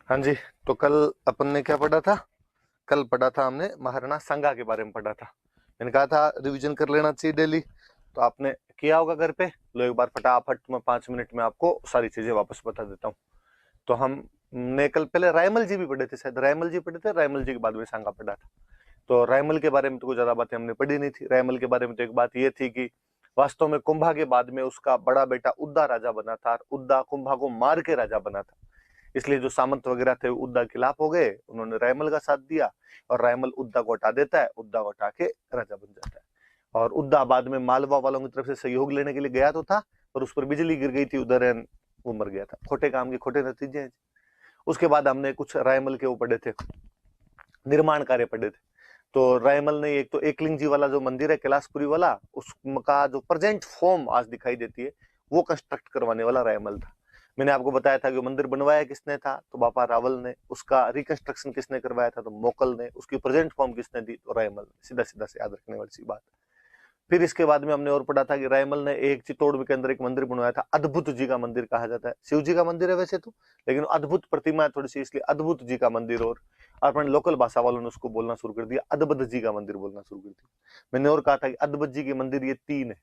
हाँ जी। तो कल अपन ने क्या पढ़ा था? कल पढ़ा था हमने महाराणा सांगा के बारे में पढ़ा था। मैंने कहा था रिवीजन कर लेना चाहिए डेली। तो आपने किया होगा घर पे। लो एक बार फटाफट में 5 मिनट में आपको सारी चीजें वापस बता देता हूँ। तो हमने कल पहले रायमल जी भी पढ़े थे, शायद रायमल जी पढ़े थे, रायमल जी के बाद में सांगा पढ़ा था। तो रायमल के बारे में तो कोई ज्यादा बातें हमने पढ़ी नहीं थी। रायमल के बारे में तो एक बात ये थी कि वास्तव में कुंभा के बाद में उसका बड़ा बेटा उद्दा राजा बना था और उद्दा कुंभा को मार के राजा बना था। इसलिए जो सामंत वगैरह थे वो उद्दा के खिलाफ हो गए, उन्होंने रायमल का साथ दिया और रायमल उद्दा को हटा देता है, उद्दा को हटा के राजा बन जाता है। और उद्दा बाद में मालवा वालों की तरफ से सहयोग लेने के लिए गया तो था, पर उस पर बिजली गिर गई थी उधर, वो मर गया था। खोटे काम के खोटे नतीजे हैं। उसके बाद हमने कुछ रायमल के वो पढ़े थे, निर्माण कार्य पढ़े थे। तो रायमल ने एक तो एकलिंग जी वाला जो मंदिर है कैलाशपुरी वाला, उसका जो प्रेजेंट फॉर्म आज दिखाई देती है वो कंस्ट्रक्ट करवाने वाला रायमल था। मैंने आपको बताया था कि मंदिर बनवाया किसने था, तो बापा रावल ने। उसका रिकंस्ट्रक्शन किसने करवाया था, तो मोकल ने। उसकी प्रेजेंट फॉर्म किसने दी, तो रायमल ने। सीधा सीधा से याद रखने वाली सी बात। फिर इसके बाद में हमने और पढ़ा था कि रायमल ने एक चित्तौड़ के अंदर एक मंदिर बनवाया था, अद्भुत जी का मंदिर कहा जाता है। शिव जी का मंदिर है वैसे तो, लेकिन अद्भुत प्रतिमा है थोड़ी सी, इसलिए अद्भुत जी का मंदिर। और अपने लोकल भाषा वालों ने उसको बोलना शुरू कर दिया, अद्भुत जी का मंदिर बोलना शुरू कर दिया। मैंने और कहा था कि अद्भुत जी के मंदिर ये तीन है।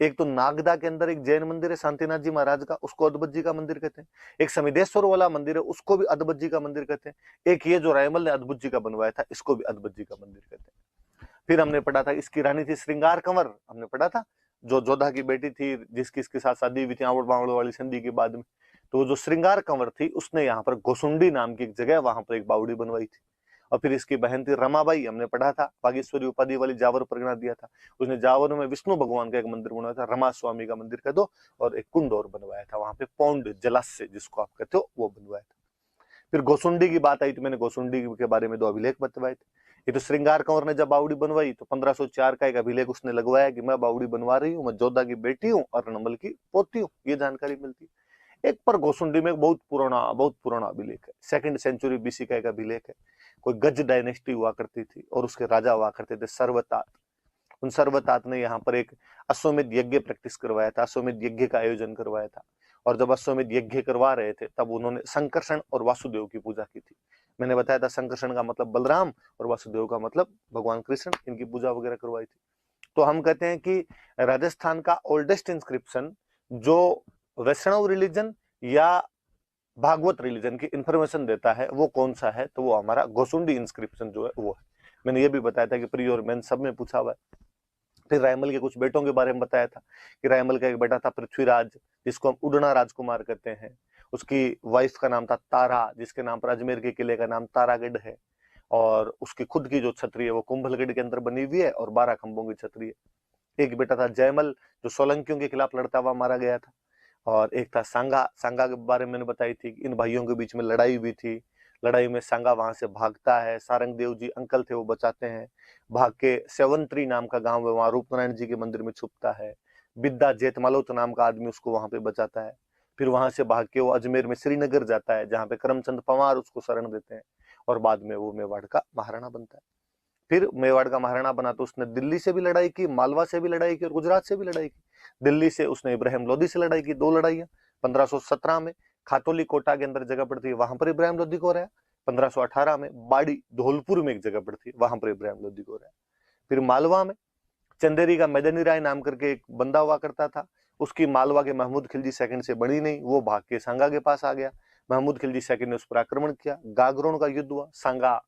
एक तो नागदा के अंदर एक जैन मंदिर है शांतिनाथ जी महाराज का, उसको अद्भुत जी का मंदिर कहते हैं। एक समिदेश्वर वाला मंदिर है, उसको भी अद्भुत जी का मंदिर कहते हैं। एक ये जो रायमल ने अद्भुत जी का बनवाया था, इसको भी अद्भुत जी का मंदिर कहते हैं। फिर हमने पढ़ा था इसकी रानी थी श्रृंगार कंवर, हमने पढ़ा था, जो जोधा की बेटी थी, जिसकी इसके साथ शादी हुई थी आवड़ बावड़ वाली संधि के बाद में। तो जो श्रृंगार कंवर थी उसने यहाँ पर गोसुंडी नाम की एक जगह, वहां पर एक बावड़ी बनवाई थी। और फिर इसकी बहन थी रमाबाई, हमने पढ़ा था, बागेश्वरी उपाधि वाली जावर परगना दिया था। उसने जावर में विष्णु भगवान का एक मंदिर बनवाया था, रमा स्वामी का मंदिर कह दो। और एक कुंड और बनवाया था वहां पे, पौंड जलाशय जिसको आप कहते हो, वो बनवाया था। फिर गोसुंडी की बात आई तो मैंने गोसुंडी के बारे में दो अभिलेख बतवाए थे। ये तो श्रृंगार कंवर ने जब बावड़ी बनवाई तो 1504 का एक अभिलेख उसने लगवाया कि मैं बावड़ी बनवा रही हूँ, मैं जोधा की बेटी हूँ और नंबल की पोती हूँ, ये जानकारी मिलती है। एक पर गोसुंडी में बहुत पुराना अभिलेख है, 2nd सेंचुरी बीसी का एक अभिलेख है। कोई गज डायनेस्टी हुआ करती थी और उसके राजा हुआ करते थे सर्वतात। उन सर्वतात ने यहाँ पर एक अश्वमेध यज्ञ प्रैक्टिस करवाया था, अश्वमेध यज्ञ का आयोजन करवाया था। और जब अश्वमेध यज्ञ करवा रहे थे तब उन्होंने संकर्षण और वासुदेव की पूजा की थी। मैंने बताया था संकर्षण का मतलब बलराम और वासुदेव का मतलब भगवान कृष्ण, इनकी पूजा वगैरह करवाई थी। तो हम कहते हैं कि राजस्थान का ओल्डेस्ट इंस्क्रिप्शन जो वैष्णव रिलीजन या भागवत रिलीजन की इंफॉर्मेशन देता है वो कौन सा है, तो वो हमारा गोसुंडी इंस्क्रिप्शन जो है वो है। मैंने ये भी बताया था कि प्री और मेन सब में पूछा हुआ है। फिर रायमल के कुछ बेटों के बारे में बताया था कि रायमल का एक बेटा था पृथ्वीराज, जिसको हम उड़ना राजकुमार कहते हैं। उसकी वाइफ का नाम था तारा, जिसके नाम पर अजमेर के किले का नाम तारागढ़ है। और उसकी खुद की जो छतरी है वो कुंभलगढ़ के अंदर बनी हुई है और 12 खंभों की छतरी है। एक बेटा था जयमल, जो सोलंकियों के खिलाफ लड़ता हुआ मारा गया था। और एक था सांगा, सांगा के बारे में मैंने बताई थी कि इन भाइयों के बीच में लड़ाई हुई थी। लड़ाई में सांगा वहां से भागता है, सारंग देव जी अंकल थे वो बचाते हैं। भाग के सेवंत्री नाम का गांव है, वहां रूपनारायण जी के मंदिर में छुपता है। बिद्दा जेतमालोत नाम का आदमी उसको वहां पे बचाता है। फिर वहां से भाग के वो अजमेर में श्रीनगर जाता है, जहां पे करमचंद पंवार उसको शरण देते हैं। और बाद में वो मेवाड़ का महाराणा बनता है। फिर मेवाड़ का महाराणा बना तो उसने दिल्ली से भी लड़ाई की, मालवा से भी लड़ाई की और गुजरात से भी लड़ाई की। दिल्ली से उसने इब्राहिम लोदी से लड़ाई की, 2 लड़ाइयां। 1517 में खातोली कोटा के अंदर जगह पड़ती है, वहां पर इब्राहिम लोदी को रहा। 1518 में बाड़ी धौलपुर में एक जगह पड़ती है, वहां पर इब्राहिम लोदी को रहा। फिर मालवा में चंदेरी का मैदानी राय नाम करके एक बंदा हुआ करता था। उसकी मालवा के महमूद खिलजी सेकंड से बनी नहीं, वो भाग के सांगा के पास आ गया। महमूद खिलजी सेकंड ने उस पर आक्रमण किया, गागरोन का युद्ध हुआ। सांगा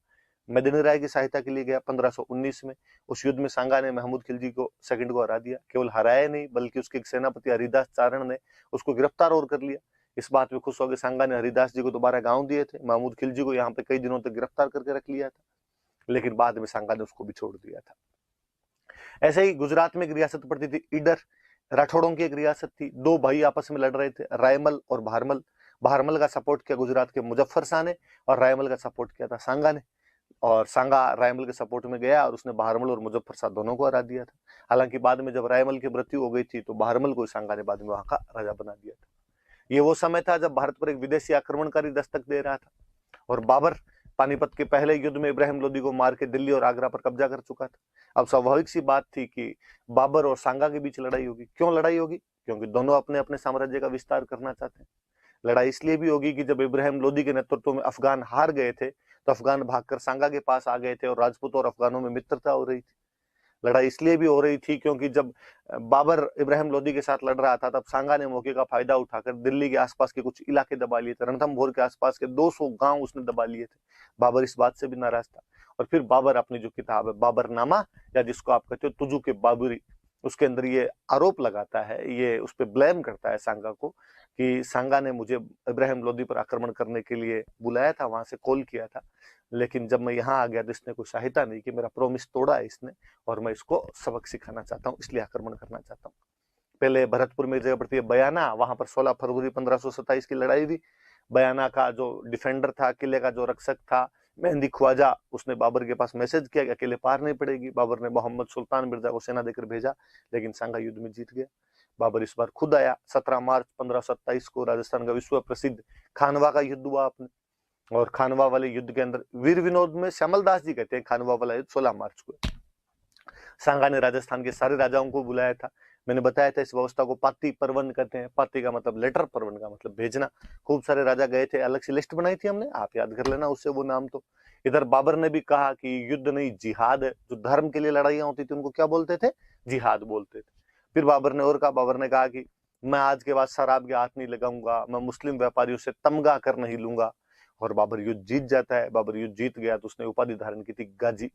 मेदिनी राय की सहायता के लिए गया 1519 में। उस युद्ध में सांगा ने महमूद खिलजी को सेकंड को हरा दिया। केवल हराया नहीं बल्कि उसके एक सेनापति हरिदास चारण ने उसको गिरफ्तार और कर लिया। इस बात में खुश होकर सांगा ने हरिदास जी को दोबारा गांव दिए थे। महमूद खिलजी को यहाँ पे कई दिनों तक गिरफ्तार करके रख लिया था, लेकिन बाद में सांगा ने उसको भी छोड़ दिया था। ऐसे ही गुजरात में एक रियासत पड़ती थी ईडर, राठौड़ों की एक रियासत थी। 2 भाई आपस में लड़ रहे थे, रायमल और भारमल। भारमल का सपोर्ट किया गुजरात के मुजफ्फर शाह ने और रायमल का सपोर्ट किया था सांगा ने। और सांगा रायमल के सपोर्ट में गया और उसने बहारमल और मुजफ्फर शाह दोनों को हरा दिया था। हालांकि बाद में जब रायमल की मृत्यु हो गई थी तो बहारमल को सांगा ने बाद में वहां का राजा बना दिया था। ये वो समय था जब भारत पर एक विदेशी आक्रमणकारी दस्तक दे रहा था और बाबर पानीपत के पहले युद्ध में इब्राहिम लोदी को मार के दिल्ली और आगरा पर कब्जा कर चुका था। अब स्वाभाविक सी बात थी कि बाबर और सांगा के बीच लड़ाई होगी। क्यों लड़ाई होगी? क्योंकि दोनों अपने अपने साम्राज्य का विस्तार करना चाहते हैं। लड़ाई इसलिए भी होगी कि जब इब्राहिम लोदी के नेतृत्व में अफगान हार गए थे तो अफगान भागकर सांगा के पास आ गए थे और राजपूत और अफगानों में मित्रता हो रही थी। लड़ाई इसलिए भी हो रही थी क्योंकि जब बाबर इब्राहिम लोदी के साथ लड़ रहा था तब सांगा ने मौके का फायदा उठाकर दिल्ली के आसपास के कुछ इलाके दबा लिए थे। रणथंभौर के आसपास के 200 गांव उसने दबा लिए थे। बाबर इस बात से भी नाराज था और फिर बाबर अपनी जो किताब है बाबरनामा, या जिसको आप कहते हो तुजु के बाबरी, उसके अंदर ये आरोप लगाता है, ये उस पर ब्लेम करता है सांगा को कि सांगा ने मुझे इब्राहिम लोदी पर आक्रमण करने के लिए बुलाया था, वहां से कॉल किया था, लेकिन जब मैं यहाँ आ गया तो इसने कोई सहायता नहीं की, मेरा प्रॉमिस तोड़ा है इसने और मैं इसको सबक सिखाना चाहता हूँ, इसलिए आक्रमण करना चाहता हूँ। पहले भरतपुर में एक जगह पड़ती है बयाना, वहां पर 16 फरवरी 1527 की लड़ाई हुई। बयाना का जो डिफेंडर था, किले का जो रक्षक था मेहंदी ख्वाजा, उसने बाबर के पास मैसेज किया कि अकेले पार नहीं पड़ेगी। बाबर ने मोहम्मद सुल्तान मिर्जा को सेना देकर भेजा, लेकिन सांगा युद्ध में जीत गया। बाबर इस बार खुद आया। 17 मार्च 1527 को राजस्थान का विश्व प्रसिद्ध खानवा का युद्ध हुआ अपने, और खानवा वाले युद्ध के अंदर वीर विनोद में श्यामल दास जी कहते हैं खानवा वाला युद्ध 16 मार्च को। सांगा ने राजस्थान के सारे राजाओं को बुलाया था। मैंने बताया था इस व्यवस्था को पाती परवन कहते हैं। पाती का मतलब लेटर, परवन का मतलब भेजना। खूब सारे राजा गए थे, अलग से लिस्ट बनाई थी हमने, आप याद कर लेना उससे वो नाम। तो इधर बाबर ने भी कहा कि युद्ध नहीं जिहाद है। जो धर्म के लिए लड़ाइयां होती थी उनको क्या बोलते थे? जिहाद बोलते थे। फिर बाबर ने और कहा, बाबर ने कहा कि मैं आज के बाद शराब के हाथ नहीं लगाऊंगा, मैं मुस्लिम व्यापारियों से तमगा कर नहीं लूंगा। और बाबर युद्ध जीत जाता है। बाबर युद्ध जीत गया तो उसने उपाधि धारण की थी गाजी।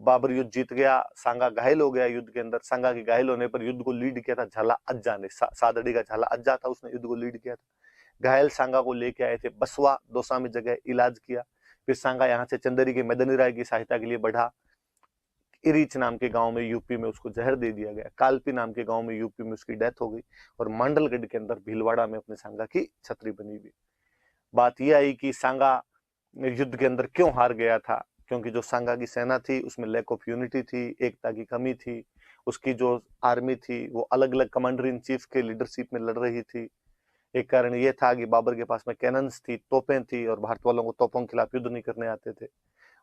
बाबर युद्ध जीत गया, सांगा घायल हो गया युद्ध के अंदर। सांगा के घायल होने पर युद्ध को लीड किया था झाला अज्जा ने, सादड़ी का झाला अज्जा था, उसने युद्ध को लीड किया था। घायल सांगा को लेके आए थे बसवा, दौसा में जगह, इलाज किया। फिर सांगा यहाँ से चंदेरी के मदनी राय की सहायता के लिए बढ़ा। इरीच नाम के गांव में यूपी में उसको जहर दे दिया गया। कालपी नाम के गांव में यूपी में उसकी डेथ हो गई। और मांडलगढ़ के अंदर भीलवाड़ा में अपने सांगा की छतरी बनी हुई। बात यह आई कि सांगा युद्ध के अंदर क्यों हार गया था, क्योंकि जो सांगा की सेना थी उसमें लैक ऑफ यूनिटी थी, एकता की कमी थी। उसकी जो आर्मी थी वो अलग अलग कमांडर इन चीफ के लीडरशिप में लड़ रही थी। एक कारण ये था कि बाबर के पास में कैनन्स थी, तोपें थी, और भारत वालों को तोपों के खिलाफ युद्ध नहीं करने आते थे।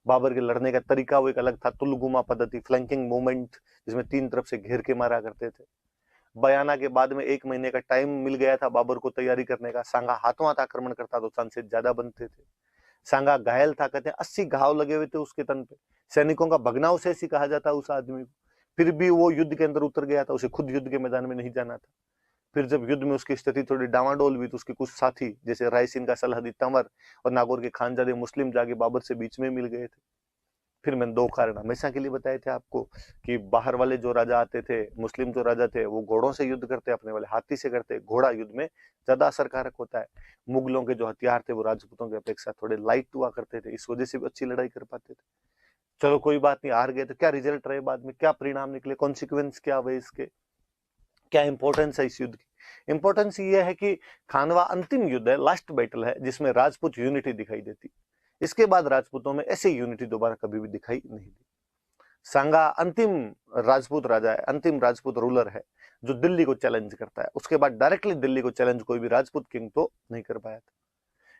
बाबर के लड़ने का तरीका वो एक अलग था, तुलगुमा पद्धति, फ्लैंकिंग मूवमेंट, जिसमें 3 तरफ से घेर के मारा करते थे। बयाना के बाद में 1 महीने का टाइम मिल गया था बाबर को तैयारी करने का। सांगा हाथों हाथ आक्रमण करता तो चांसेस ज्यादा बनते थे। सांगा घायल था, कहते हैं 80 घाव लगे हुए थे उसके तन पे। सैनिकों का भगनाव से ऐसी कहा जाता उस आदमी को। फिर भी वो युद्ध के अंदर उतर गया था, उसे खुद युद्ध के मैदान में नहीं जाना था। फिर जब युद्ध में उसकी स्थिति थोड़ी डावाडोल हुई तो उसके कुछ साथी जैसे रायसीन का सलहदी तंवर और नागौर के खानजादे मुस्लिम जाके बाबर से बीच में मिल गए थे। फिर मैंने 2 कारण हमेशा के लिए बताए थे आपको कि बाहर वाले जो राजा आते थे, मुस्लिम जो राजा थे, वो घोड़ों से युद्ध करते, अपने वाले हाथी से करते। घोड़ा युद्ध में ज्यादा असरकारक होता है। मुगलों के जो हथियार थे वो राजपूतों की अपेक्षा थोड़े लाइट हुआ करते थे, इस वजह से भी अच्छी लड़ाई कर पाते थे। चलो कोई बात नहीं, हार गए तो क्या रिजल्ट रहे, बाद में क्या परिणाम निकले, कॉन्सिक्वेंस क्या हुए इसके, क्या इंपॉर्टेंस है इस युद्ध की? इंपॉर्टेंस ये है कि खानवा अंतिम युद्ध है, लास्ट बैटल है, जिसमें राजपूत यूनिटी दिखाई देती। इसके बाद राजपूतों में ऐसे यूनिटी दोबारा कभी भी दिखाई नहीं दी। सांगा अंतिम राजपूत राजा है, अंतिम राजपूत रूलर है जो दिल्ली को चैलेंज करता है। उसके बाद डायरेक्टली दिल्ली को चैलेंज कोई भी राजपूत किंग तो नहीं कर पाया था।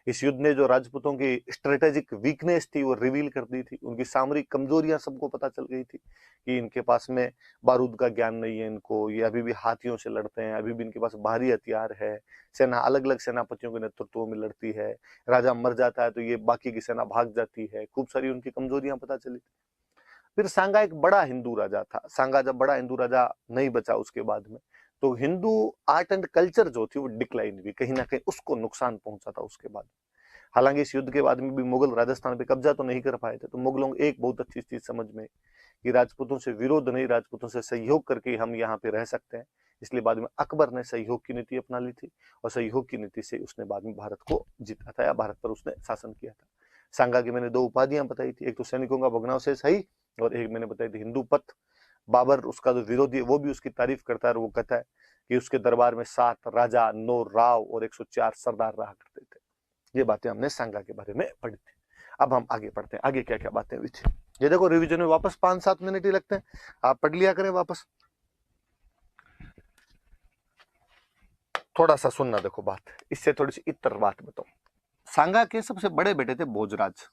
इस युद्ध ने जो राजपूतों की स्ट्रेटेजिक वीकनेस थी वो रिवील कर दी थी। उनकी सामरिक कमजोरियां सबको पता चल गई थी कि इनके पास में बारूद का ज्ञान नहीं है, इनको ये अभी भी हाथियों से लड़ते हैं, अभी भी इनके पास भारी हथियार है, सेना अलग अलग सेनापतियों के नेतृत्व में लड़ती है, राजा मर जाता है तो ये बाकी की सेना भाग जाती है। खूब सारी उनकी कमजोरियां पता चली थी। फिर सांगा एक बड़ा हिंदू राजा था। सांगा जब बड़ा हिंदू राजा नहीं बचा उसके बाद में, तो हिंदू आर्ट एंड कल्चर जो थी वो डिक्लाइन हुई, कहीं ना कहीं उसको नुकसान पहुंचा था उसके बाद। हालांकि इस युद्ध के बाद में भी मुगल राजस्थान पे कब्जा तो नहीं कर पाए थे। तो मुगलों को एक बहुत अच्छी चीज समझ में कि राजपूतों से विरोध नहीं, राजपूतों से सहयोग करके हम यहाँ पे रह सकते हैं। इसलिए बाद में अकबर ने सहयोग की नीति अपना ली थी और सहयोग की नीति से उसने बाद में भारत को जीता था या भारत पर उसने शासन किया था। सांगा की मैंने 2 उपाधियां बताई थी, एक तो सैनिकों का भगनाव से सही और एक मैंने बताई थी हिंदू पथ। बाबर उसका जो विरोधी है वो भी उसकी तारीफ करता है और वो कहता है कि उसके दरबार में 7 राजा, 9 राव और 104 सरदार रहा करते थे। ये बातें हमने सांगा के बारे में पढ़ी थी। अब हम आगे पढ़ते हैं, आगे क्या क्या बातें हुई थी। ये देखो रिवीजन में वापस 5-7 मिनट ही लगते हैं, आप पढ़ लिया करें वापस, थोड़ा सा सुनना। देखो बात, इससे थोड़ी सी इतर बात बताओ। सांगा के सबसे बड़े बेटे थे भोजराज।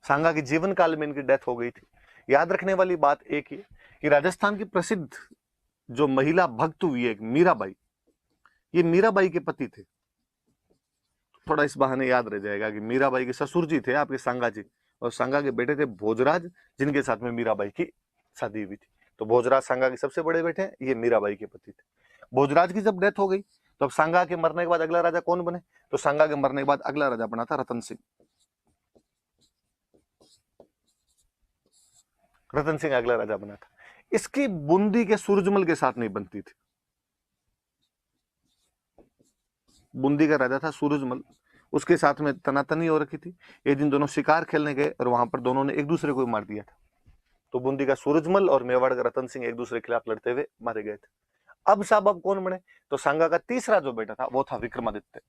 सांगा के जीवन काल में इनकी डेथ हो गई थी। याद रखने वाली बात एक ही कि राजस्थान की प्रसिद्ध जो महिला भक्त हुई है मीराबाई, ये मीराबाई के पति थे। थोड़ा इस बहाने याद रह जाएगा कि मीराबाई के ससुर जी थे आपके सांगा जी, और सांगा के बेटे थे भोजराज, जिनके साथ में मीराबाई की शादी हुई थी। तो भोजराज सांगा के सबसे बड़े बेटे हैं, ये मीराबाई के पति थे। भोजराज की जब डेथ हो गई तो अब सांगा के मरने के बाद अगला राजा कौन बने? तो सांगा के मरने के बाद अगला राजा बना था रतन सिंह। रतन सिंह अगला राजा बना था। इसकी बूंदी के सूरजमल के साथ नहीं बनती थी। बूंदी का राजा था सूरजमल, उसके साथ में तनातनी हो रखी थी। एक दिन दोनों शिकार खेलने गए और वहां पर दोनों ने एक दूसरे को मार दिया था। तो बूंदी का सूरजमल और मेवाड़ का रतन सिंह एक दूसरे के खिलाफ लड़ते हुए मारे गए थे। अब साहब अब कौन बने? तो सांगा का तीसरा जो बेटा था वो था विक्रमादित्य।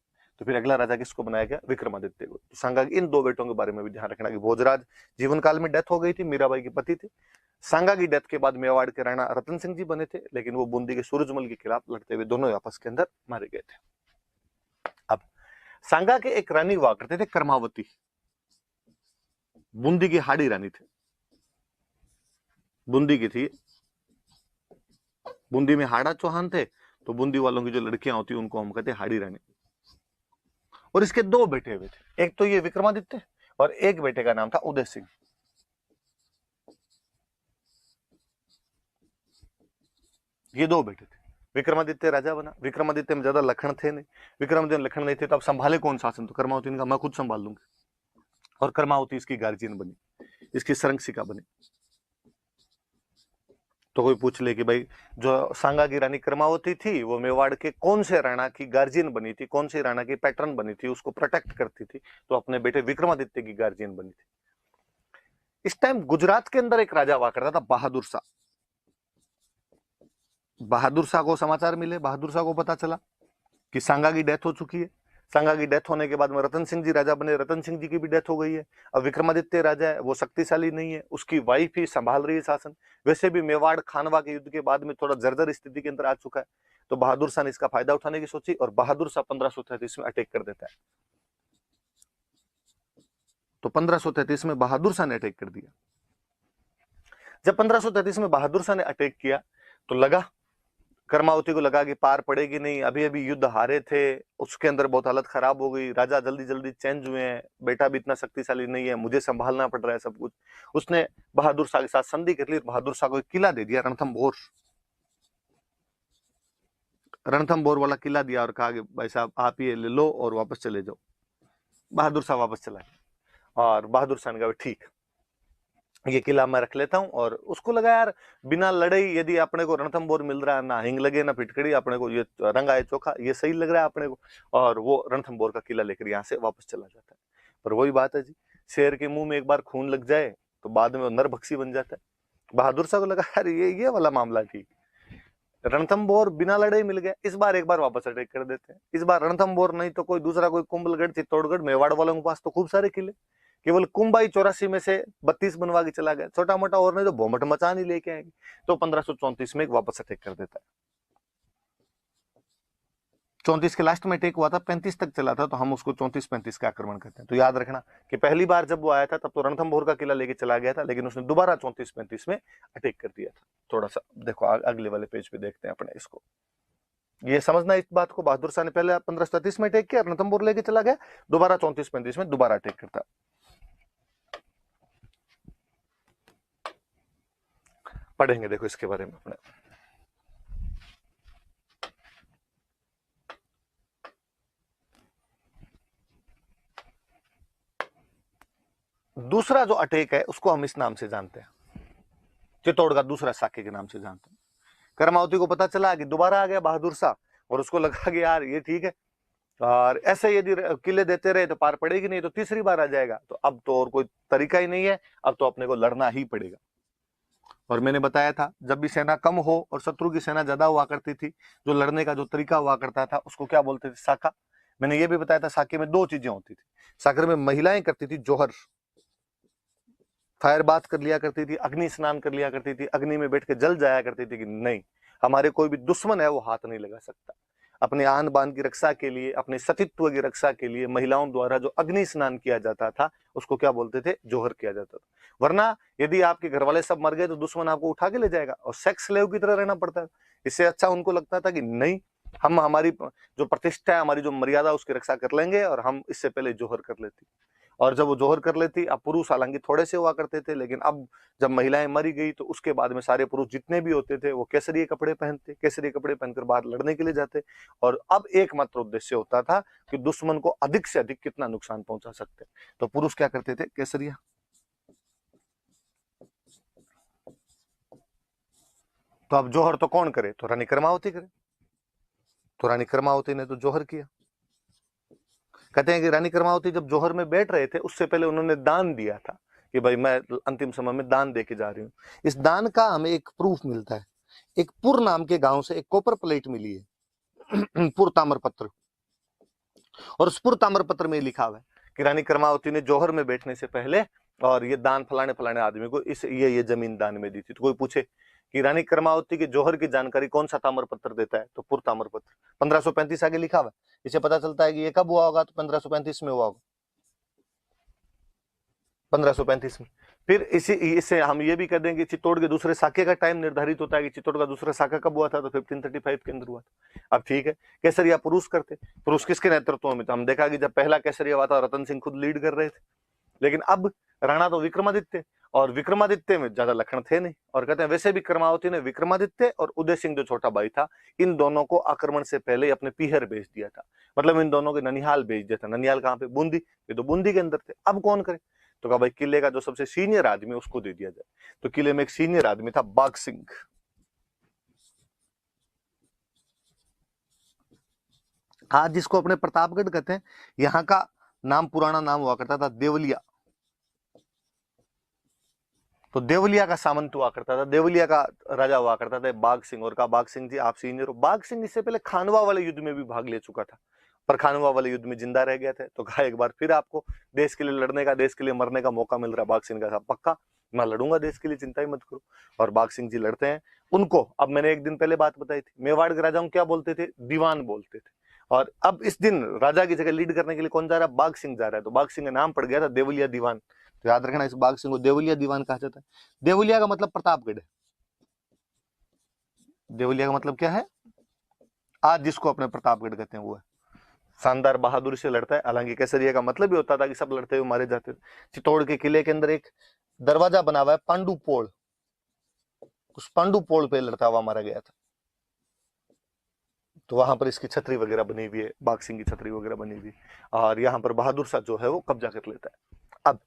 तो फिर अगला राजा किसको बनाया गया? विक्रमादित्य को। तो सांगा के इन दो बेटों के बारे में भी ध्यान रखना कि भोजराज जीवन काल में डेथ हो गई थी, मीराबाई के पति थे। सांगा की डेथ के बाद मेवाड़ के राणा रतन सिंह जी बने थे, लेकिन वो बूंदी के सूरजमल के खिलाफ लड़ते हुए दोनों आपस के अंदर मारे गए थे। अब सांगा के एक रानी हुआ करते थे कर्मावती, बूंदी की हाड़ी रानी थे, बूंदी की थी। बूंदी में हाड़ा चौहान थे, तो बूंदी वालों की जो लड़कियां होती उनको हम कहते हाड़ी रानी। और इसके दो बेटे हुए थे, एक तो ये विक्रमादित्य और एक बेटे का नाम था उदय सिंह। ये दो बेटे थे। विक्रमादित्य राजा बना, विक्रमादित्य में ज्यादा लखन थे नहीं, विक्रमादित्य में लखन नहीं थे तो अब संभाले कौन शासन? तो कर्मावती ने कहा मैं खुद संभाल लूंगी, और कर्मावती इसकी गार्जियन बनी, इसकी सरंगसिका बनी। तो कोई पूछ ले कि भाई जो सांगा की रानी कर्मावती थी वो मेवाड़ के कौन से राणा की गार्जियन बनी थी, कौन से राणा की पैटर्न बनी थी, उसको प्रोटेक्ट करती थी? तो अपने बेटे विक्रमादित्य की गार्जियन बनी थी। इस टाइम गुजरात के अंदर एक राजा हुआ करता था बहादुर शाह। बहादुर शाह को समाचार मिले, बहादुर शाह को पता चला कि सांगा की डेथ हो चुकी है। सांगा की डेथ होने के बाद में रतन सिंह जी राजा बने, रतन सिंह जी की भी डेथ हो गई है। अब विक्रमादित्य राजा है, वो शक्तिशाली नहीं है, उसकी वाइफ ही संभाल रही है शासन। वैसे भी मेवाड़ खानवा के युद्ध के बाद में थोड़ा जर्जर स्थिति के अंदर आ चुका है। तो बहादुर शाह ने इसका फायदा उठाने की सोची और बहादुर शाह 1533 में अटैक कर देता है। तो 1533 में बहादुर शाह ने अटैक कर दिया। जब 1533 में बहादुर शाह ने अटैक किया तो लगा, कर्मावती को लगा कि पार पड़ेगी नहीं, अभी अभी युद्ध हारे थे, उसके अंदर बहुत हालत खराब हो गई, राजा जल्दी जल्दी चेंज हुए हैं, बेटा भी इतना शक्तिशाली नहीं है, मुझे संभालना पड़ रहा है सब कुछ। उसने बहादुर शाह के साथ संधि कर ली, बहादुर शाह को एक किला दे दिया, रणथंभौर। रणथंभौर वाला किला दिया और कहा कि भाई साहब आप ये ले लो और वापस चले जाओ। बहादुर शाह वापस चला गया और बहादुर शाह ने कहा ठीक, ये किला मैं रख लेता हूं। और उसको लगा यार बिना लड़ाई यदि अपने को रणथंभौर मिल रहा है, ना हिंग लगे ना फिटकड़ी, अपने को ये रंग आए चोखा, ये सही लग रहा है अपने को, और वो रणथंभौर का किला लेकर यहाँ से वापस चला जाता है। पर वही बात है जी, शेर के मुंह में एक बार खून लग जाए तो बाद में वो नरभक्षी बन जाता है। बहादुर शाह को लगा यार ये वाला मामला ठीक, रणथंभौर बिना लड़ाई मिल गया, इस बार एक बार वापस अटैक कर देते हैं। इस बार रणथंभौर नहीं तो कोई दूसरा, कोई कुंभलगढ़, चित्तौड़गढ़, मेवाड़ वालों के पास तो खूब सारे किले, केवल कुंभाई 84 में से 32 बनवा के चला गया, छोटा मोटा और नहीं तो भोमट मचान ही लेके आएंगे। तो 1534 में एक वापस अटैक कर देता है। 34 के लास्ट में अटैक हुआ था, 35 तक चला था, तो हम उसको 34-35 का आक्रमण करते हैं। तो याद रखना कि पहली बार जब वो आया था तब तो रणथंभौर का किला लेके चला गया था, लेकिन उसने दोबारा 34-35 में अटैक कर दिया था। थोड़ा सा देखो अगले वाले पेज पे देखते हैं अपने इसको, ये समझना इस बात को। बहादुर शाह ने पहले 1533 में अटैक किया, रणथंभौर लेके चला गया, दोबारा 34-35 में दोबारा अटैक करता। पढ़ेंगे देखो इसके बारे में अपने। दूसरा जो अटैक है उसको हम इस नाम से जानते हैं, चित्तौड़ का दूसरा साके के नाम से जानते हैं। कर्मावती को पता चला कि दोबारा आ गया बहादुर शाह, और उसको लगा कि यार ये ठीक है, और ऐसे यदि किले देते रहे तो पार पड़ेगी नहीं, तो तीसरी बार आ जाएगा, तो अब तो और कोई तरीका ही नहीं है, अब तो अपने को लड़ना ही पड़ेगा। और मैंने बताया था जब भी सेना कम हो और शत्रु की सेना ज्यादा हुआ करती थी, जो लड़ने का जो तरीका हुआ करता था उसको क्या बोलते थे? साका। मैंने ये भी बताया था साके में दो चीजें होती थी। साकर में महिलाएं करती थी जोहर, फायर बात कर लिया करती थी, अग्नि स्नान कर लिया करती थी, अग्नि में बैठ के जल जाया करती थी कि नहीं हमारे कोई भी दुश्मन है वो हाथ नहीं लगा सकता। अपने आन बान की रक्षा के लिए, अपने सतीत्व की रक्षा के लिए महिलाओं द्वारा जो अग्नि स्नान किया जाता था उसको क्या बोलते थे? जोहर किया जाता था। वरना यदि आपके घर वाले सब मर गए तो दुश्मन आपको उठा के ले जाएगा और सेक्स स्लेव की तरह रहना पड़ता है। इससे अच्छा उनको लगता था कि नहीं, हम हमारी जो प्रतिष्ठा है, हमारी जो मर्यादा, उसकी रक्षा कर लेंगे और हम इससे पहले जोहर कर लेती। और जब वो जोहर कर लेती, अब पुरुष हालांकि थोड़े से हुआ करते थे, लेकिन अब जब महिलाएं मरी गई तो उसके बाद में सारे पुरुष जितने भी होते थे वो केसरिए कपड़े पहनते, केसरिए कपड़े पहनकर बाहर लड़ने के लिए जाते। और अब एकमात्र उद्देश्य होता था कि दुश्मन को अधिक से अधिक कितना नुकसान पहुंचा सकते। तो पुरुष क्या करते थे? केसरिया। तो अब जोहर तो कौन करे? तो रानी कर्मावती करे। तो रानी कर्मावती ने तो जोहर किया। कहते हैं कि रानी कर्मावती जब जोहर में बैठ रहे थे, उससे पहले उन्होंने दान दिया था कि भाई मैं अंतिम समय में दान दे के जा रही हूँ। इस दान का हमें एक प्रूफ मिलता है। एक पुर नाम के गांव से एक कॉपर प्लेट मिली है पुर ताम्रपत्र, और उस पुर ताम्रपत्र में लिखा हुआ है कि रानी कर्मावती ने जोहर में बैठने से पहले और ये दान फलाने फलाने आदमी को इस ये जमीन दान में दी थी। तो कोई पूछे कि रानी कर्मावती के जोहर की जानकारी कौन सा ताम्रपत्र देता है? तो पुर ताम्रपत्र। 1535 आगे लिखा हुआ है। इसे पता चलता है कि ये कब हुआ होगा? तो 1535 में हुआ होगा, 1535 में। फिर इससे हम ये भी कह देंगे कि चित्तौड़ के दूसरे साके का टाइम निर्धारित होता है कि चित्तौड़ का दूसरा साका कब हुआ था? तो 1535 के अंदर हुआ था। अब ठीक है, केसरिया पुरुष करते, पुरुष किसके नेतृत्व में? तो हम देखा कि जब पहला केसरिया हुआ था रतन सिंह खुद लीड कर रहे थे, लेकिन अब राणा तो विक्रमादित्य, और विक्रमादित्य में ज्यादा लक्षण थे नहीं। और कहते हैं वैसे भी कर्मावती ने विक्रमादित्य और उदय सिंह जो छोटा भाई था, इन दोनों को आक्रमण से पहले अपने पीहर भेज दिया था। मतलब इन दोनों के ननिहाल भेज दिया था। ननिहाल कहाँ पे? बूंदी। ये तो बूंदी के अंदर थे। अब कौन करे? तो कहा भाई किले का जो सबसे सीनियर आदमी उसको दे दिया जाए। तो किले में एक सीनियर आदमी था, बाघ सिंह। आज जिसको अपने प्रतापगढ़ कहते हैं, यहाँ का नाम पुराना नाम हुआ करता था देवलिया। तो देवलिया का सामंत हुआ करता था, देवलिया का राजा हुआ करता था बाघ सिंह। और कहा बाघ सिंह जी आप सीनियर हो। बाघ सिंह इससे पहले खानवा वाले युद्ध में भी भाग ले चुका था, पर खानवा वाले युद्ध में जिंदा रह गया था। तो कहा एक बार फिर आपको देश के लिए लड़ने का, देश के लिए मरने का मौका मिल रहा है। बाघ सिंह का था पक्का, मैं लड़ूंगा देश के लिए, चिंता ही मत करो। और बाघ सिंह जी लड़ते हैं। उनको अब मैंने एक दिन पहले बात बताई थी, मेवाड़ के राजाओं क्या बोलते थे? दीवान बोलते थे। और अब इस दिन राजा की जगह लीड करने के लिए कौन जा रहा है? बाघ सिंह जा रहा है। तो बाघ सिंह का नाम पड़ गया था देवलिया दीवान। तो याद रखना, इस बाघ सिंह को देवलिया दीवान कहा जाता है। देवलिया का मतलब प्रतापगढ़ है। देवलिया का मतलब क्या है? आज जिसको अपने प्रतापगढ़ कहते हैं वो है। शानदार बहादुरी से लड़ता है। हालांकि केसरिया का मतलब भी होता था कि सब लड़ते हुए मारे जाते थे। चित्तौड़ के किले के अंदर एक दरवाजा बना हुआ है पांडु पोल, उस पांडु पोल पे लड़ता हुआ मारा गया था। तो वहां पर इसकी छतरी वगैरह बनी हुई है, बाघ सिंह की छतरी वगैरह बनी हुई है। और यहाँ पर बहादुर शाह जो है वो कब्जा कर लेता है। अब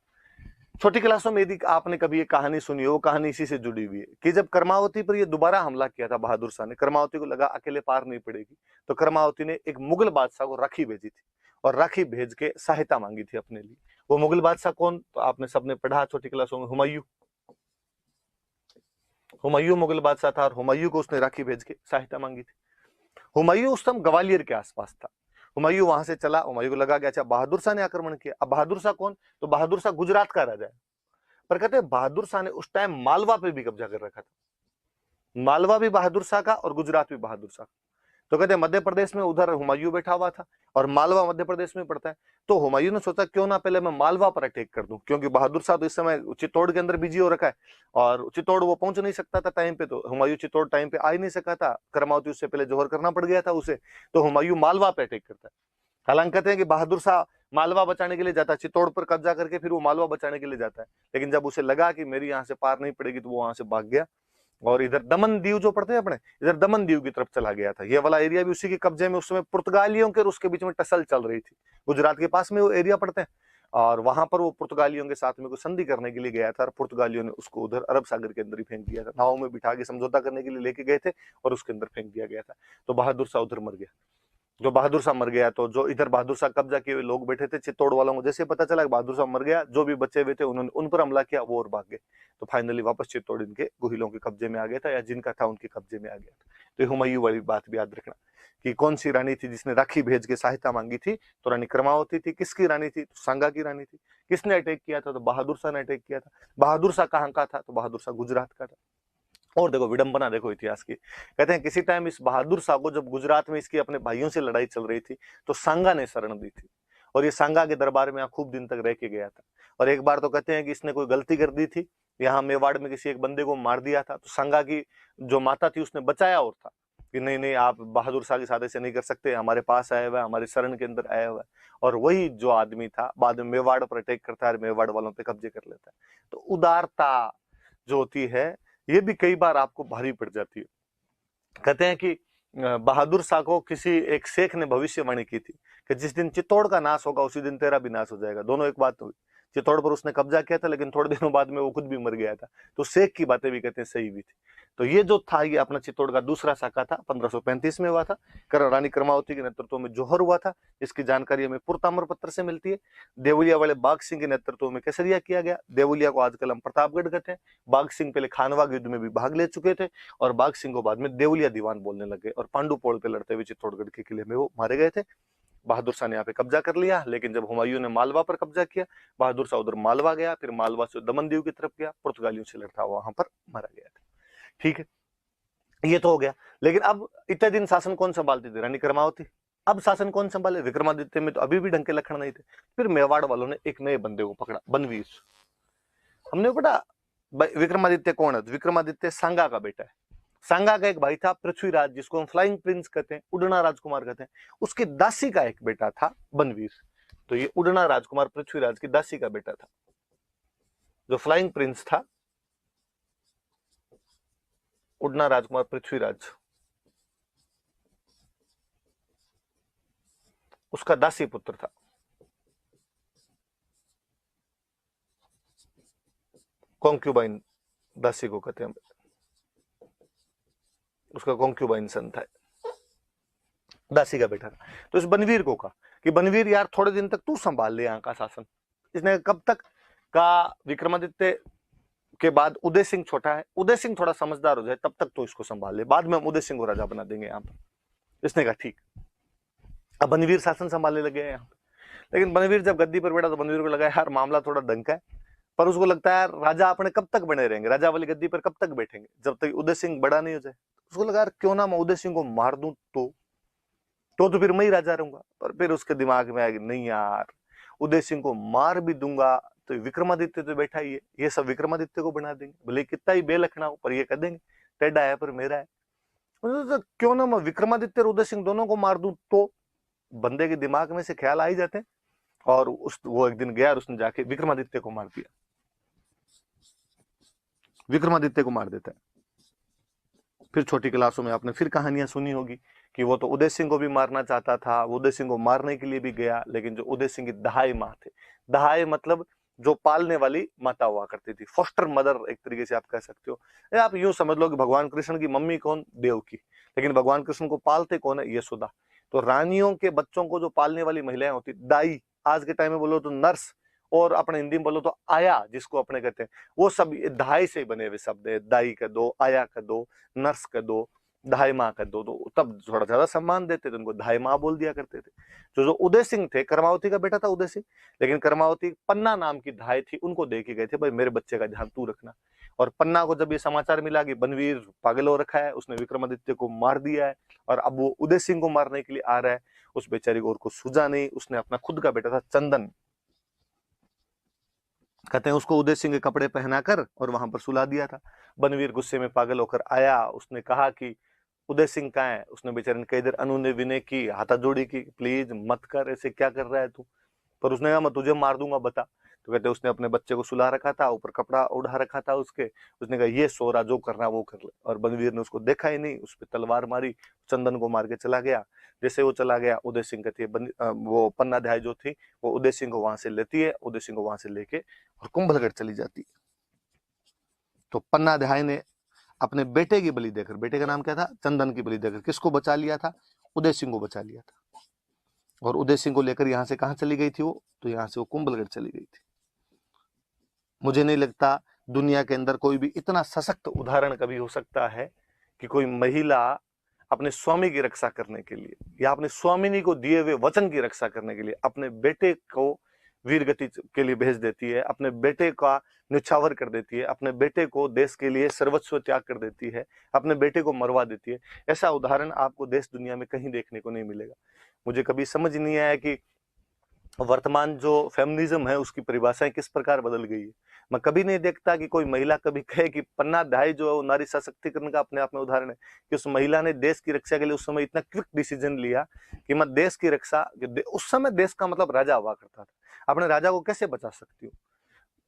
छोटी क्लासों में यदि आपने कभी एक कहानी सुनी हो, वो कहानी इसी से जुड़ी हुई है कि जब कर्मावती पर ये दोबारा हमला किया था बहादुर शाह ने, कर्मावती को लगा अकेले पार नहीं पड़ेगी, तो कर्मावती ने एक मुगल बादशाह को राखी भेजी थी, और राखी भेज के सहायता मांगी थी अपने लिए। वो मुगल बादशाह कौन? तो आपने सबने पढ़ा छोटी क्लासों में, हुमायूं। हुमायूं मुगल बादशाह था, और हुमायूं को उसने राखी भेज के सहायता मांगी थी। हुमायूं उस समय ग्वालियर के आसपास था। हुमायूं वहां से चला, हुमायूं को लगा कि अच्छा बहादुर शाह ने आक्रमण किया। अब बहादुर शाह कौन? तो बहादुर शाह गुजरात का राजा है। पर कहते हैं बहादुर शाह ने उस टाइम मालवा पे भी कब्जा कर रखा था। मालवा भी बहादुर शाह का और गुजरात भी बहादुर शाह। तो कहते हैं मध्य प्रदेश में उधर हुमायूं बैठा हुआ था, और मालवा मध्य प्रदेश में पड़ता है। तो हुमायूं ने सोचा क्यों ना पहले मैं मालवा पर अटैक कर दूं, क्योंकि बहादुर शाह तो इस समय चित्तौड़ के अंदर बिजी हो रखा है, और चित्तौड़ वो पहुंच नहीं सकता था टाइम पे। तो हुमायूं चित्तौड़ टाइम पे आ ही नहीं सका था, कर्मावती उससे पहले जोहर करना पड़ गया था उसे। तो हुमायूं मालवा पे अटैक करता है। हालांकि कहते हैं कि बहादुर शाह मालवा बचाने के लिए जाता है, चित्तौड़ पर कब्जा करके फिर वो मालवा बचाने के लिए जाता है। लेकिन जब उसे लगा कि मेरी यहाँ से पार नहीं पड़ेगी, तो वो वहां से भाग गया, और इधर दमन दीव जो पड़ते हैं अपने, इधर दमन दीव की तरफ चला गया था। ये वाला एरिया भी उसी के कब्जे में। उस समय पुर्तगालियों के और उसके बीच में टसल चल रही थी। गुजरात के पास में वो एरिया पड़ते हैं, और वहां पर वो पुर्तगालियों के साथ में कोई संधि करने के लिए गया था, और पुर्तगालियों ने उसको उधर अरब सागर के अंदर ही फेंक दिया था। नाव में बिठा के समझौता करने के लिए लेके गए थे, और उसके अंदर फेंक दिया गया था। तो बहादुर शाह उधर मर गया। जो बहादुर शाह मर गया, तो जो इधर बहादुर शाह कब्जा किए हुए लोग बैठे थे, चित्तौड़ वालों को जैसे पता चला कि बहादुर शाह मर गया, जो भी बचे हुए थे उन्होंने उन पर हमला किया, वो और भाग गए। तो फाइनली वापस चित्तौड़ इनके गुहिलों के कब्जे में आ गया था, या जिनका था उनके कब्जे में आ गया था। तो हुमायूं वाली बात भी याद रखना कि कौन सी रानी थी जिसने राखी भेज के सहायता मांगी थी? तो रानी कर्मावती थी। किसकी रानी थी? तो सांगा की रानी थी। किसने अटैक किया था? तो बहादुर शाह ने अटैक किया था। बहादुर शाह कहाँ का था? तो बहादुर शाह गुजरात का था। और देखो विडंबना, देखो इतिहास की। कहते हैं किसी टाइम इस बहादुर शाह को जब गुजरात में इसकी अपने भाइयों से लड़ाई चल रही थी, तो सांगा ने शरण दी थी, और ये सांगा के दरबार में यहाँ खूब दिन तक रह के गया था। और एक बार तो कहते हैं कि इसने कोई गलती कर दी थी, यहाँ मेवाड़ में किसी एक बंदे को मार दिया था। तो सांगा की जो माता थी उसने बचाया और था, कि नहीं नहीं आप बहादुर शाह के साथ ऐसे नहीं कर सकते, हमारे पास आया हुआ है, हमारे शरण के अंदर आया हुआ है। और वही जो आदमी था बाद में मेवाड़ पर अटैक करता है, मेवाड़ वालों पे कब्जे कर लेता है। तो उदारता जो होती है ये भी कई बार आपको भारी पड़ जाती है। कहते हैं कि बहादुर शाह को किसी एक शेख ने भविष्यवाणी की थी कि जिस दिन चित्तौड़ का नाश होगा उसी दिन तेरा भी नाश हो जाएगा। दोनों एक बात हुई। चित्तौड़ पर उसने कब्जा किया था, लेकिन थोड़े दिनों बाद में वो खुद भी मर गया था। तो शेख की बातें भी कहते हैं सही भी थी। तो ये जो था ये अपना चित्तौड़ का दूसरा शाखा था, 1535 में हुआ था। रानी कर्मावती के नेतृत्व में जौहर हुआ था, इसकी जानकारी हमें पुरताम्र पत्र से मिलती है। देवलिया वाले बाघ सिंह के नेतृत्व में केसरिया किया गया। देवलिया को आजकल हम प्रतापगढ़ कहते हैं। बाघ सिंह पहले खानवा युद्ध में भी भाग ले चुके थे, और बाघ सिंह को बाद में देवलिया दीवान बोलने लगे, और पांडुपोल पे लड़ते हुए चित्तौड़गढ़ के किले में वो मारे गए थे। बहादुर शाह ने यहाँ पे कब्जा कर लिया, लेकिन जब हुमायूं ने मालवा पर कब्जा किया, बहादुर शाह उधर मालवा गया, फिर मालवा से दमन दीव की तरफ गया, पुर्तगालियों से लड़ता वहां पर मारा गया था। ठीक है, ये तो हो गया। लेकिन अब इतने दिन शासन कौन संभालती थी? रानी कर्मावती। अब शासन कौन संभाले? विक्रमादित्य में तो अभी भी ढंग के लक्षण नहीं थे। फिर मेवाड़ वालों ने एक नए बंदे को पकड़ा, बनवीर। हमने पढ़ा विक्रमादित्य कौन है? विक्रमादित्य सांगा का बेटा है। सांगा का एक भाई था पृथ्वीराज, जिसको हम फ्लाइंग प्रिंस कहते हैं, उड़ना राजकुमार कहते हैं। उसकी दासी का एक बेटा था बनवीर। तो ये उड़ना राजकुमार पृथ्वीराज की दासी का बेटा था। जो फ्लाइंग प्रिंस था, उड़ना राजकुमार पृथ्वीराज, उसका दासी पुत्र था। कॉन्क्यूबाइन दासी को कहते हैं, उसका कॉन्क्यूबाइन सन था, दासी का बेटा था। तो इस बनवीर को कहा कि बनवीर यार थोड़े दिन तक तू संभाल ले यहाँ का शासन। इसने कब तक का? विक्रमादित्य के बाद उदय सिंह छोटा है, उदय सिंह थोड़ा समझदार हो जाए तब तक तो इसको संभाल ले, बाद में हम उदय सिंह को राजा बना देंगे यहाँ पर। इसने कहा ठीक। अब बनवीर शासन संभालने लगे हैं यहाँ पे। लेकिन बनवीर जब गद्दी पर बैठा तो बनवीर को लगा यार मामला थोड़ा डंका है, पर उसको लगता है यार राजा अपने कब तक बने रहेंगे, राजा वाली गद्दी पर कब तक बैठेंगे, जब तक उदय सिंह बड़ा नहीं हो जाए। उसको लगा यार क्यों ना मैं उदय सिंह को मार दूं तो फिर मैं ही राजा रहूंगा। पर फिर उसके दिमाग में आया नहीं यार, उदय सिंह को मार भी दूंगा तो विक्रमादित्य तो बैठा ही है, ये सब विक्रमादित्य को बना देंगे, भले कितना ही बेलखना हो, पर ये कह देंगे टेढ़ा है पर मेरा है। तो क्यों ना मैं विक्रमादित्य और उदय सिंह दोनों को मार दूं। तो बंदे के दिमाग में से ख्याल आ ही जाते हैं। और वो एक दिन गया और उसने जाके विक्रमादित्य को मार दिया, विक्रमादित्य को मार देता है। फिर छोटी क्लासों में आपने फिर कहानियां सुनी होगी कि वो तो उदय सिंह को भी मारना चाहता था, वो उदय सिंह को मारने के लिए भी गया, लेकिन जो उदय सिंह की दहाई माँ थे, दहाई मतलब जो पालने वाली माता हुआ करती थी, फोस्टर मदर एक तरीके से आप कह सकते हो, या आप यूं समझ लो कि भगवान कृष्ण की मम्मी कौन? देवकी। लेकिन भगवान कृष्ण को पालते कौन है? यशोदा। तो रानियों के बच्चों को जो पालने वाली महिलाएं होती, दाई, आज के टाइम में बोलो तो नर्स, और अपने हिंदी में बोलो तो आया जिसको अपने कहते हैं, वो सब दहाई से बने हुए शब्द है। दाई का दो, आया का दो, नर्स का दो, धाई माँ का दो। तो तब थोड़ा ज्यादा सम्मान देते थे उनको, धाई माँ बोल दिया करते थे। जो उदय सिंह थे, कर्मावती का बेटा था उदय सिंह, लेकिन कर्मावती पन्ना नाम की धाई थी, उनको दे के गए थे भाई मेरे बच्चे का ध्यान तू रखना। और पन्ना को जब ये समाचार मिला कि बनवीर पागल हो रखा है, उसने विक्रमादित्य को मार दिया है और अब वो उदय सिंह को मारने के लिए आ रहा है, उस बेचारी को और कुछ सूझा नहीं। उसने अपना खुद का बेटा था चंदन, कहते हैं उसको उदय सिंह के कपड़े पहनाकर और वहां पर सुला दिया था। बनवीर गुस्से में पागल होकर आया, उसने कहा कि उदय सिंह कहाँ है? उसने बेचारे ने कई देर अनुनय विनय की, हाथाजोड़ी की, प्लीज मत कर, ऐसे क्या कर रहा है तू? पर उसने कहा मैं तुझे मार दूंगा, बता। तो कहते उसने अपने बच्चे को सुला रखा था, ऊपर कपड़ा उड़ा रखा था उसके, उसने कहा ये सो रहा, जो करना वो कर ले। और बनवीर ने उसको देखा ही नहीं, उस पर तलवार मारी, चंदन को मार के चला गया। जैसे वो चला गया, उदय सिंह कहती है वो पन्नाध्याय जो थी वो उदय सिंह को वहां से लेती है, उदय सिंह को वहां से लेके और कुंभलगढ़ चली जाती है। तो पन्नाध्याय ने अपने बेटे की बलि देकर, बेटे का नाम क्या था? चंदन की बलि देकर किसको बचा लिया था? उदय सिंह को बचा लिया था। और उदय सिंह को लेकर यहां से कहां चली गई थी वो? तो यहां से वो कुंभलगढ़ चली गई थी। मुझे नहीं लगता दुनिया के अंदर कोई भी इतना सशक्त उदाहरण कभी हो सकता है कि कोई महिला अपने स्वामी की रक्षा करने के लिए या अपने स्वामिनी को दिए हुए वचन की रक्षा करने के लिए अपने बेटे को वीरगति के लिए भेज देती है, अपने बेटे का न्यौछावर कर देती है, अपने बेटे को देश के लिए सर्वस्व त्याग कर देती है, अपने बेटे को मरवा देती है। ऐसा उदाहरण आपको देश दुनिया में कहीं देखने को नहीं मिलेगा। मुझे कभी समझ नहीं आया कि वर्तमान जो फेमिनिज्म है उसकी परिभाषाएं किस प्रकार बदल गई है। मैं कभी नहीं देखता कि कोई महिला कभी कहे कि पन्ना अध्याय जो है वो नारी सशक्तिकरण का अपने आप में उदाहरण है कि उस महिला ने देश की रक्षा के लिए उस समय इतना क्विक डिसीजन लिया कि मैं देश की रक्षा, उस समय देश का मतलब राजा हुआ करता था, अपने राजा को कैसे बचा सकती हूँ,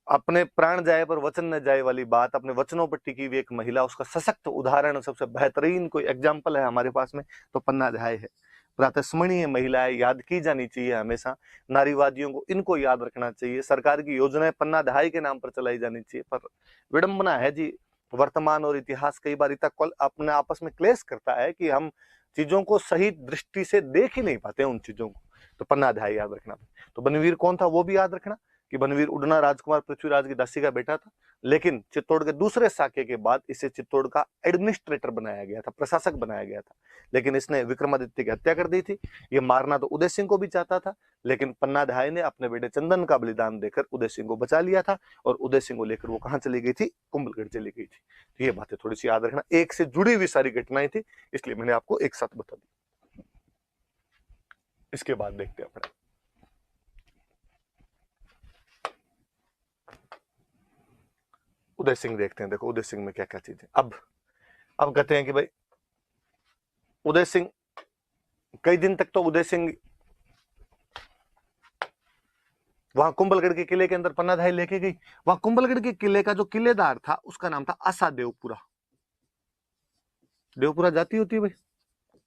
अपने प्राण जाए पर वचन न जाए वाली बात, अपने वचनों पर टिकी हुई एक महिला, उसका सशक्त उदाहरण, सबसे बेहतरीन कोई एग्जाम्पल है हमारे पास में तो पन्ना अध्याय है। प्रातस्मरणीय महिला है, याद की जानी चाहिए हमेशा, नारीवादियों को इनको याद रखना चाहिए। सरकार की योजनाएं पन्ना अध्याय के नाम पर चलाई जानी चाहिए। पर विडंबना है जी, वर्तमान और इतिहास कई बार इतना अपने आपस में क्लेश करता है कि हम चीजों को सही दृष्टि से देख ही नहीं पाते उन चीजों को। तो पन्ना अध्याय याद रखना। तो बनवीर कौन था वो भी याद रखना कि बनवीर उड़ना राजकुमार पृथ्वीराज की दासी का बेटा था, लेकिन चित्तौड़ के दूसरे साके के बाद इसे चित्तौड़ का एडमिनिस्ट्रेटर बनाया गया था, प्रशासक बनाया गया था। लेकिन इसने विक्रमादित्य की हत्या कर दी थी। ये मारना तो उदय सिंह को भी चाहता था, लेकिन पन्ना अध्याय ने अपने बेटे चंदन का बलिदान देकर उदय सिंह को बचा लिया था और उदय सिंह को लेकर वो कहां चली गई थी, कुंभलगढ़ चली गई थी। तो ये बातें थोड़ी सी याद रखना, एक से जुड़ी हुई सारी घटनाएं थी, इसलिए मैंने आपको एक साथ बता दी। इसके बाद देखते हैं अपने उदय सिंह, देखते हैं। देखो उदय सिंह में क्या क्या चीजें। अब कहते हैं कि भाई उदय सिंह, कई दिन तक तो उदय सिंह वहां कुंभलगढ़ के किले के अंदर पन्ना अध्याय लेके गई। वहां कुंभलगढ़ के किले का जो किलेदार था उसका नाम था आशा देवपुरा। देवपुरा जाति होती है भाई,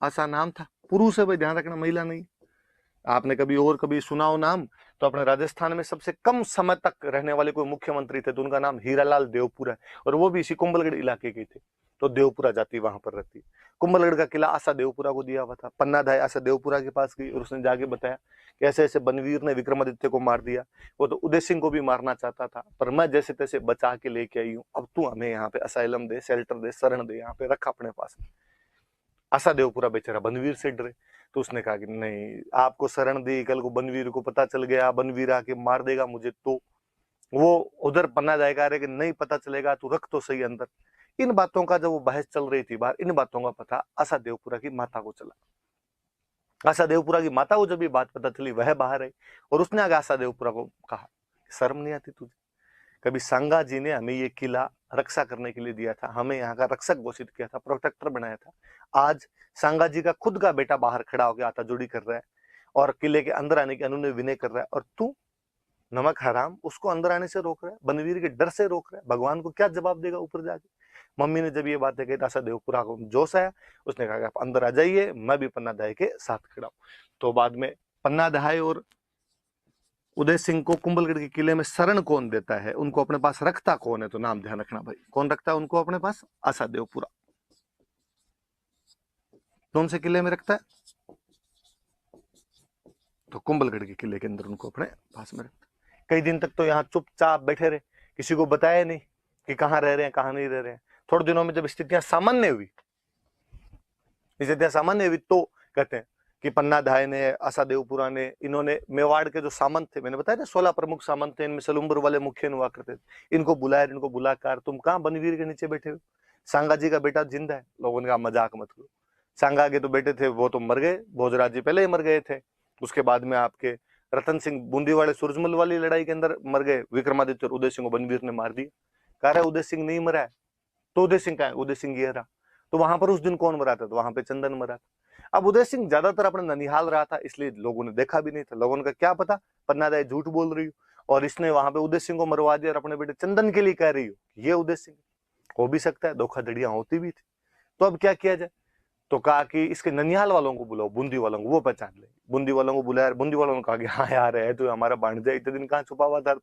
आशा नाम था, पुरुष है भाई, ध्यान रखना, महिला नहीं। आपने कभी सुना हो नाम, तो अपने राजस्थान में सबसे कम समय तक रहने वाले कोई मुख्यमंत्री थे तो उनका नाम हीरालाल देवपुरा है, और वो भी इसी कुंभलगढ़ इलाके के थे। तो देवपुरा जाति वहां पर रहती है। कुंभलगढ़ का किला आशा देवपुरा को दिया हुआ था। पन्ना अध्याय आशा देवपुरा के पास गई और उसने जाके बताया कि ऐसे ऐसे बनवीर ने विक्रमादित्य को मार दिया, वो तो उदय सिंह को भी मारना चाहता था, पर मैं जैसे तैसे बचा के लेके आई हूँ, अब तू हमें यहाँ पे असाइलम दे, शेल्टर दे, शरण दे, यहाँ पे रख अपने पास। आशा देवपुरा बेचारा बनवीर से डरे, तो उसने कहा कि नहीं, आपको शरण दी, कल को बनवीर को पता चल गया, बनवीर आके मार देगा मुझे, तो वो उधर पन्ना जाएगा कि नहीं पता चलेगा, तू रख तो सही अंदर। इन बातों का जब वो बहस चल रही थी बाहर, इन बातों का पता आशा देवपुरा की माता को चला। आशा देवपुरा की माता को जब ये बात पता चली, वह बाहर आई और उसने आगे आशा देवपुरा को कहा, शर्म नहीं आती तुझे? कभी सांगा जी ने हमें ये किला रक्षा करने के लिए दिया था, हमें यहाँ का रक्षक घोषित किया था, प्रोटेक्टर बनाया था। आज सांगा जी का खुद का बेटा बाहर खड़ा होकर आता जोड़ी कर रहा है और किले के अंदर आने की अनुनय विनय कर रहा है, और तू नमक हराम उसको अंदर आने से रोक रहा है, बनवीर के डर से रोक रहा है। भगवान को क्या जवाब देगा ऊपर जाके? मम्मी ने जब ये बातें कही, आशा देवपुरा को जोश आया, उसने कहा कि आप अंदर आ जाइए, मैं भी पन्ना अध्याय के साथ खड़ा हूं। तो बाद में पन्ना अध्याय और उदय सिंह को कुंभलगढ़ के किले में शरण कौन देता है, उनको अपने पास रखता कौन है, तो नाम ध्यान रखना भाई, कौन रखता है उनको अपने पास? आशा देवपुरा। कौन से किले में रखता है? तो कुंभलगढ़ के किले के अंदर उनको अपने पास में रखता है। कई दिन तक तो यहाँ चुपचाप बैठे रहे, किसी को बताया नहीं कि कहाँ रह रहे हैं, कहाँ नहीं रह रहे हैं। थोड़े दिनों में जब स्थितियां सामान्य हुई, तो कहते हैं कि पन्ना अध्याय ने, आशा देवपुरा ने, इन्होंने मेवाड़ के जो सामंत थे, मैंने बताया ना 16 प्रमुख सामंत थे, इनमें सलुम्बर वाले मुख्य हुआ करते थे, इनको बुलाया, इनको बुलाकर, तुम कहाँ बनवीर के नीचे बैठे हो? सांगा जी का बेटा जिंदा है। लोगों ने कहा मजाक मत करो, सांगा के तो बेटे थे वो तो मर गए, भोजराज जी पहले ही मर गए थे। उसके बाद में आपके रतन सिंह बूंदी वाले सूरजमल वाली लड़ाई के अंदर मर गए। विक्रमादित्य और उदय सिंह को बनवीर ने मार दिया। कह रहा है उदय सिंह नहीं मरा है, तो उदय सिंह का है, उदय सिंह ये रहा। तो वहां पर उस दिन कौन मरा था? तो वहां पे चंदन मरा था। अब उदय सिंह ज्यादातर अपने ननिहाल रहा था, इसलिए लोगों ने देखा भी नहीं था। लोगों का क्या पता पन्ना अध्याय झूठ बोल रही हो और इसने वहां पे उदय सिंह को मरवा दिया और अपने बेटे चंदन के लिए कह रही हो ये उदय सिंह। हो भी सकता है, धोखाधड़ियां होती भी थी। तो अब क्या किया जाए? तो कहा कि इसके ननिहाल वालों को बुलाओ, बूंदी वालों को, वो पहचान ले। बूंदी वालों को बुलाया, बूंदी वालों ने कहा कि हाँ यार है तो हमारा भांजा, इतने दिन कहाँ छुपा हुआ था?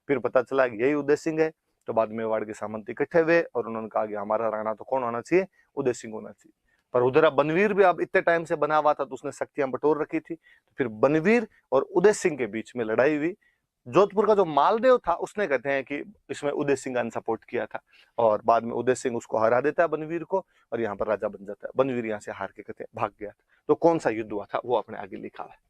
फिर पता चला कि यही उदय सिंह है। तो बाद में मेवाड़ के सामंत इकट्ठे हुए और उन्होंने कहा कि हमारा राणा तो कौन होना चाहिए? उदय सिंह होना चाहिए। पर उधर अब बनवीर भी अब इतने टाइम से बना हुआ था तो उसने शक्तियां बटोर रखी थी। तो फिर बनवीर और उदय सिंह के बीच में लड़ाई हुई। जोधपुर का जो मालदेव था उसने कहते हैं कि इसमें उदय सिंह ने सपोर्ट किया था और बाद में उदय सिंह उसको हरा देता है बनवीर को और यहाँ पर राजा बन जाता है। बनवीर यहाँ से हार के कहते हैं भाग गया था। तो कौन सा युद्ध हुआ था वो अपने आगे लिखा है।